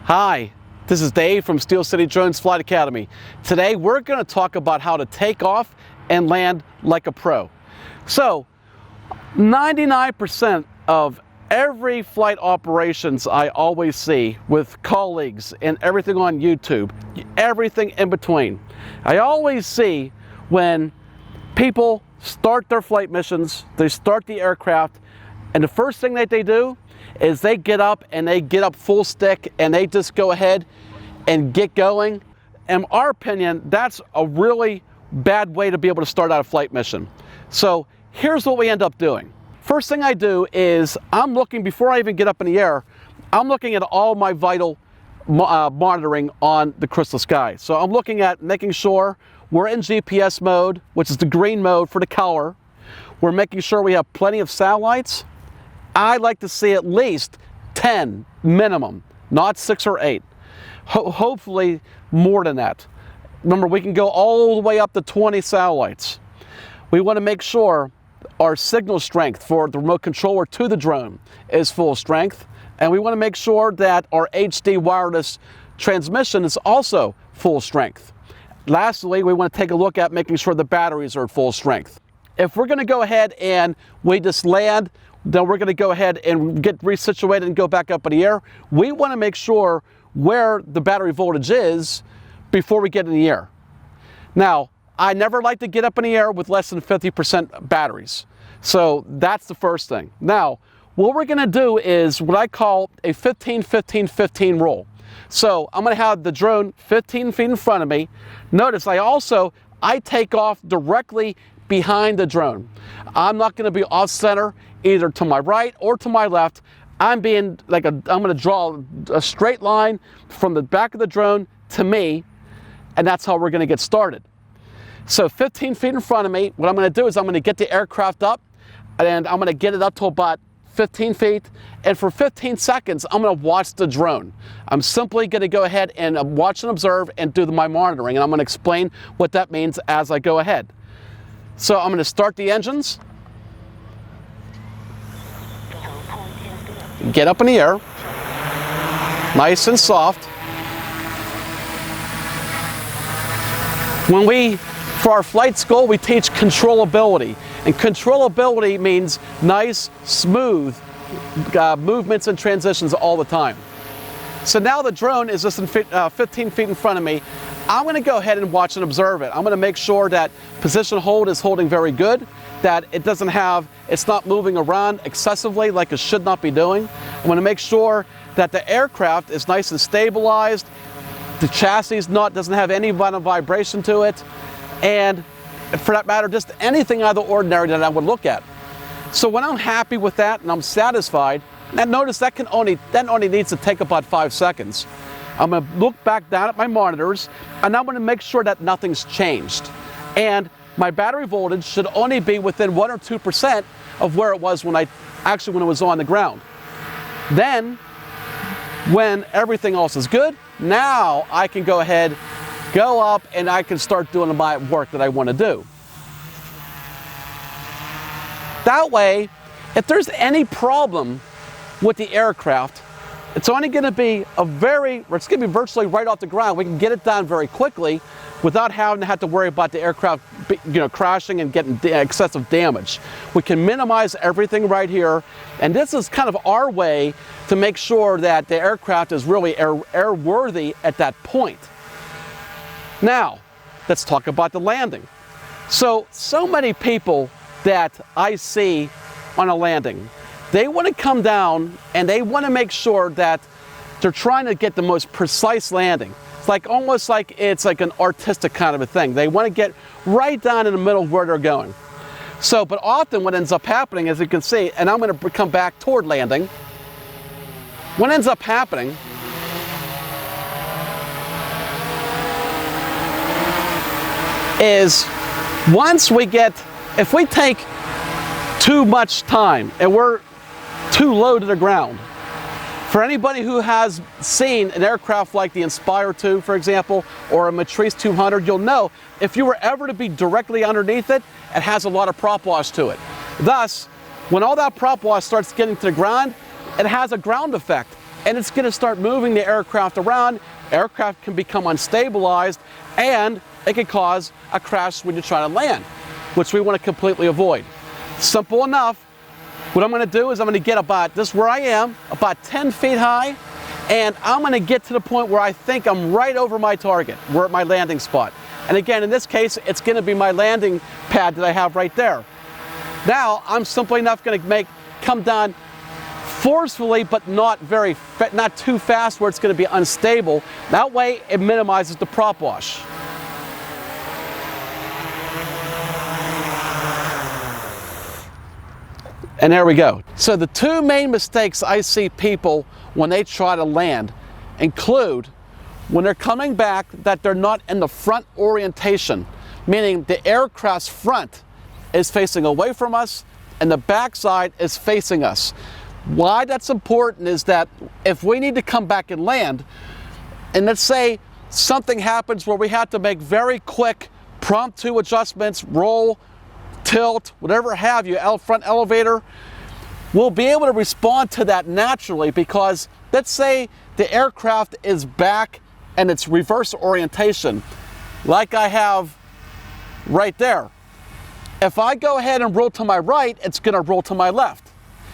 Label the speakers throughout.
Speaker 1: Hi, this is Dave from Steel City Drones Flight Academy. Today we're going to talk about how to take off and land like a pro. So 99% of every flight operations I always see with colleagues and everything on YouTube, everything in between, I always see when people start their flight missions, they start the aircraft, and the first thing that they do is they get up full stick and they just go ahead and get going. In our opinion, that's a really bad way to be able to start out a flight mission. So here's what we end up doing. First thing I do is I'm looking, before I even get up in the air, I'm looking at all my vital monitoring on the crystal sky. So I'm looking at making sure we're in GPS mode, which is the green mode for the color. We're making sure we have plenty of satellites. I like to see at least 10 minimum, not 6 or 8. Hopefully more than that. Remember, we can go all the way up to 20 satellites. We want to make sure our signal strength for the remote controller to the drone is full strength. And we want to make sure that our HD wireless transmission is also full strength. Lastly, we want to take a look at making sure the batteries are at full strength. If we're going to go ahead and we just land, then we're going to go ahead and get resituated and go back up in the air. We want to make sure where the battery voltage is before we get in the air. Now, I never like to get up in the air with less than 50% batteries. So that's the first thing. Now, what we're going to do is what I call a 15-15-15 rule. So I'm going to have the drone 15 feet in front of me. Notice I take off directly behind the drone. I'm not going to be off center either to my right or to my left. I'm going to draw a straight line from the back of the drone to me, and that's how we're going to get started. So 15 feet in front of me, what I'm going to do is I'm going to get the aircraft up, and I'm going to get it up to about 15 feet, and for 15 seconds, I'm going to watch the drone. I'm simply going to go ahead and watch and observe and do my monitoring, and I'm going to explain what that means as I go ahead. So I'm going to start the engines, get up in the air, nice and soft. For our flight school, we teach controllability. And controllability means nice, smooth movements and transitions all the time. So now the drone is just 15 feet in front of me. I'm going to go ahead and watch and observe it. I'm going to make sure that position hold is holding very good, that it's not moving around excessively like it should not be doing. I'm going to make sure that the aircraft is nice and stabilized, the chassis doesn't have any vibration to it, and for that matter, just anything out of the ordinary that I would look at. So when I'm happy with that and I'm satisfied, and notice that only needs to take about 5 seconds. I'm going to look back down at my monitors, and I'm going to make sure that nothing's changed. And my battery voltage should only be within 1 or 2% of where it was when it was on the ground. Then, when everything else is good, now I can go ahead, go up, and I can start doing my work that I want to do. That way, if there's any problem with the aircraft, it's only going to be virtually right off the ground. We can get it done very quickly without having to worry about the aircraft, crashing and getting excessive damage. We can minimize everything right here, and this is kind of our way to make sure that the aircraft is really airworthy at that point. Now, let's talk about the landing. So many people that I see on a landing, they want to come down and they want to make sure that they're trying to get the most precise landing. It's almost like it's like an artistic kind of a thing. They want to get right down in the middle of where they're going. But often what ends up happening, as you can see, and I'm going to come back toward landing, what ends up happening is if we take too much time and we're too low to the ground, for anybody who has seen an aircraft like the Inspire 2, for example, or a Matrice 200, you'll know if you were ever to be directly underneath it, it has a lot of prop wash to it. Thus, when all that prop wash starts getting to the ground, it has a ground effect. and it's going to start moving the aircraft around. Aircraft can become unstabilized, and it can cause a crash when you try to land, which we want to completely avoid. Simple enough. What I'm going to do is I'm going to get about this where I am, about 10 feet high, and I'm going to get to the point where I think I'm right over my target. We're at my landing spot. And again, in this case, it's going to be my landing pad that I have right there. Now, I'm simply enough going to come down forcefully, but not too fast where it's going to be unstable. That way, it minimizes the prop wash. And there we go. So the two main mistakes I see people when they try to land include when they're coming back that they're not in the front orientation, meaning the aircraft's front is facing away from us and the backside is facing us. Why that's important is that if we need to come back and land, and let's say something happens where we have to make very quick promptu adjustments, roll, tilt, whatever have you, front elevator, we'll be able to respond to that naturally because let's say the aircraft is back and it's reverse orientation, like I have right there. If I go ahead and roll to my right, it's going to roll to my left.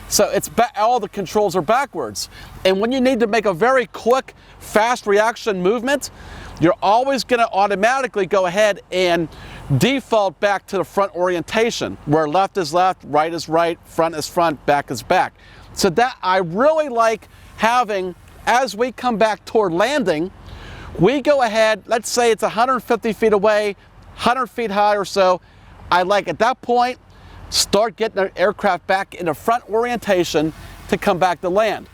Speaker 1: So all the controls are backwards. And when you need to make a very quick, fast reaction movement, you're always going to automatically go ahead and default back to the front orientation, where left is left, right is right, front is front, back is back. So that I really like having, as we come back toward landing, we go ahead, let's say it's 150 feet away, 100 feet high or so. I like at that point, start getting the aircraft back in the front orientation to come back to land.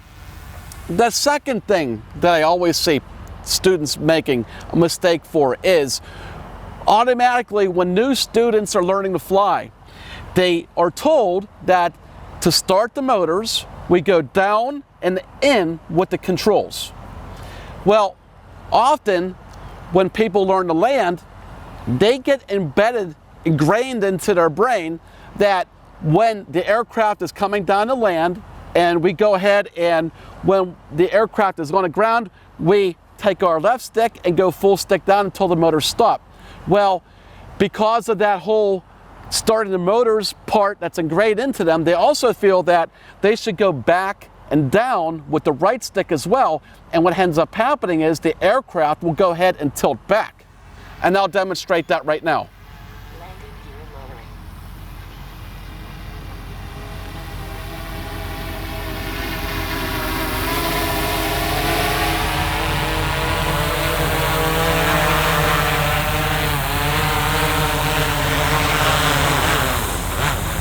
Speaker 1: The second thing that I always see students making a mistake for is automatically when new students are learning to fly, they are told that to start the motors, we go down and in with the controls. Well, often when people learn to land, they get ingrained into their brain that when the aircraft is coming down to land and we go ahead and when the aircraft is on the ground, we take our left stick and go full stick down until the motors stop. Well, because of that whole starting the motors part that's ingrained into them, they also feel that they should go back and down with the right stick as well. And what ends up happening is the aircraft will go ahead and tilt back. And I'll demonstrate that right now.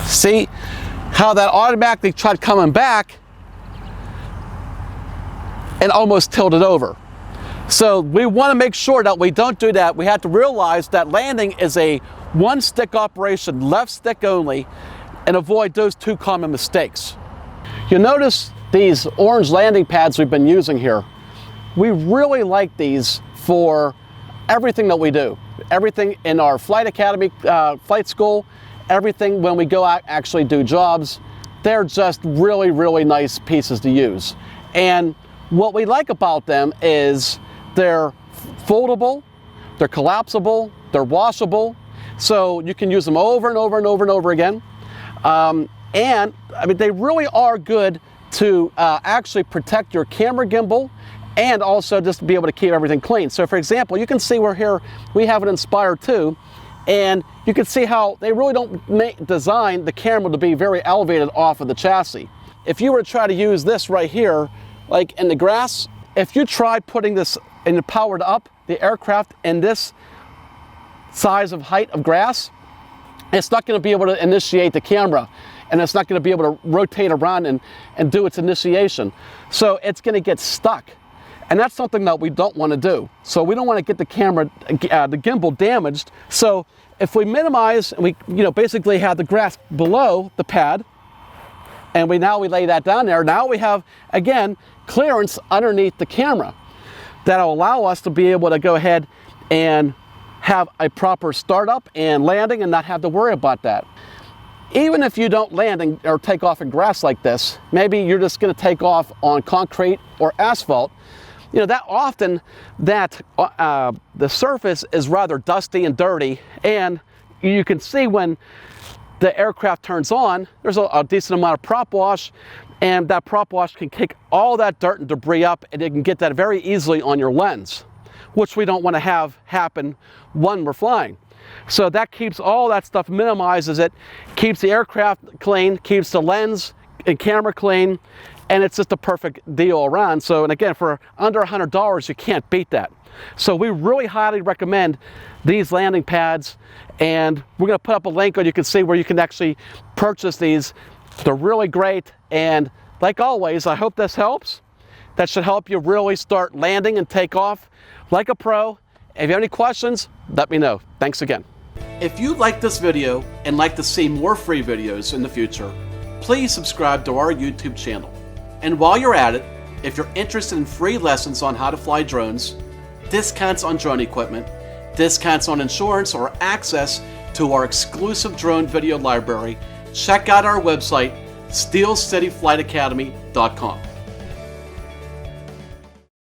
Speaker 1: See how that automatically tried coming back and almost tilted over. So we want to make sure that we don't do that. We have to realize that landing is a one stick operation, left stick only, and avoid those two common mistakes. You'll notice these orange landing pads we've been using here. We really like these for everything that we do. Everything in our flight academy, flight school, everything when we go out actually do jobs. They're just really, really nice pieces to use. And what we like about them is they're foldable, they're collapsible, they're washable, so you can use them over and over and over and over again. And I mean, they really are good to actually protect your camera gimbal and also just to be able to keep everything clean. So for example, you can see we're here, we have an Inspire 2, and you can see how they really don't design the camera to be very elevated off of the chassis. If you were to try to use this right here, like in the grass, if you try putting this and powered up the aircraft in this size of height of grass, it's not going to be able to initiate the camera, and it's not going to be able to rotate around and do its initiation. So it's going to get stuck. And that's something that we don't want to do. So we don't want to get the camera, the gimbal damaged. So if we minimize, and we basically have the grass below the pad, and we lay that down there, now we have, again, clearance underneath the camera that'll allow us to be able to go ahead and have a proper startup and landing and not have to worry about that. even if you don't land or take off in grass like this, maybe you're just going to take off on concrete or asphalt. You know, that often the surface is rather dusty and dirty, and you can see when the aircraft turns on, there's a decent amount of prop wash, and that prop wash can kick all that dirt and debris up, and you can get that very easily on your lens, which we don't want to have happen when we're flying. So that keeps all that stuff, minimizes it, keeps the aircraft clean, keeps the lens and camera clean, and it's just a perfect deal around. So, and again, for under $100, you can't beat that. So we really highly recommend these landing pads, and we're going to put up a link where you can see where you can actually purchase these. They're really great, and like always, I hope this helps. That should help you really start landing and take off like a pro. If you have any questions, let me know. Thanks again. If you like this video and like to see more free videos in the future, please subscribe to our YouTube channel. And while you're at it, if you're interested in free lessons on how to fly drones, discounts on drone equipment, discounts on insurance, or access to our exclusive drone video library, check out our website, steelcityflightacademy.com.